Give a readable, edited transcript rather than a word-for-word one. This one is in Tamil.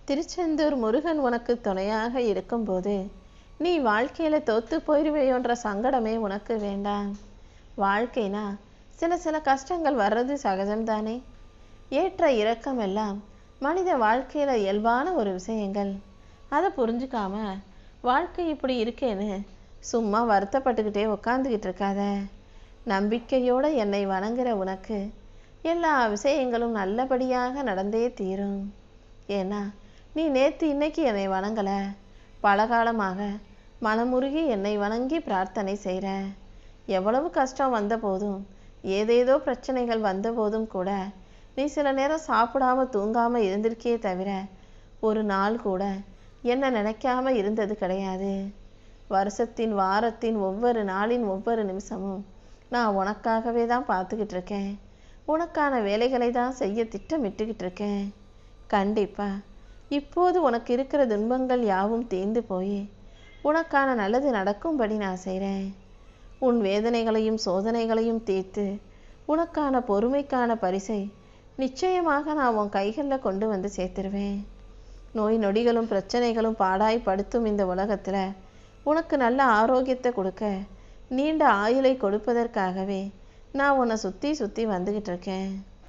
திருச்செந்தூர் முருகன் உனக்கு துணையாக இருக்கும்போது நீ வாழ்க்கையில தோத்து போயிருவேயோன்ற சங்கடமே உனக்கு வேண்டாம். வாழ்க்கைனா சில கஷ்டங்கள் வர்றது சகஜம்தானே. ஏற்ற இறக்கம் எல்லாம் மனித வாழ்க்கையில இயல்பான ஒரு விஷயங்கள். அதை புரிஞ்சுக்காம வாழ்க்கை இப்படி இருக்கேன்னு சும்மா வருத்தப்பட்டுக்கிட்டே உக்காந்துக்கிட்டு இருக்காத. நம்பிக்கையோட என்னை வணங்குற உனக்கு எல்லா விஷயங்களும் நல்லபடியாக நடந்தே தீரும். ஏன்னா நீ நேற்று இன்னைக்கு என்னை வணங்கல, பல காலமாக மனமுருகி என்னை வணங்கி பிரார்த்தனை செய்கிற. எவ்வளவு கஷ்டம் வந்த போதும், ஏதேதோ பிரச்சனைகள் வந்த போதும் கூட நீ சில நேரம் சாப்பிடாம தூங்காம இருந்திருக்கே தவிர ஒரு நாள் கூட என்ன நினைக்காம இருந்தது கிடையாது. வருஷத்தின் வாரத்தின் ஒவ்வொரு நாளின் ஒவ்வொரு நிமிஷமும் நான் உனக்காகவே தான் பார்த்துக்கிட்டு இருக்கேன். உனக்கான வேலைகளை தான் செய்ய திட்டமிட்டுக்கிட்டு இருக்கேன். கண்டிப்பா இப்போது உனக்கு இருக்கிற துன்பங்கள் யாவும் தீர்ந்து போய் உனக்கான நல்லது நடக்கும்படி நான் செய்கிறேன். உன் வேதனைகளையும் சோதனைகளையும் தீர்த்து உனக்கான பொறுமைக்கான பரிசை நிச்சயமாக நான் உன் கைகளில் கொண்டு வந்து சேர்த்துருவேன். நோய் நொடிகளும் பிரச்சனைகளும் பாடாய்படுத்தும் இந்த உலகத்தில் உனக்கு நல்ல ஆரோக்கியத்தை கொடுக்க, நீண்ட ஆயுளை கொடுப்பதற்காகவே நான் உன்னை சுற்றி சுற்றி வந்துக்கிட்டு இருக்கேன்.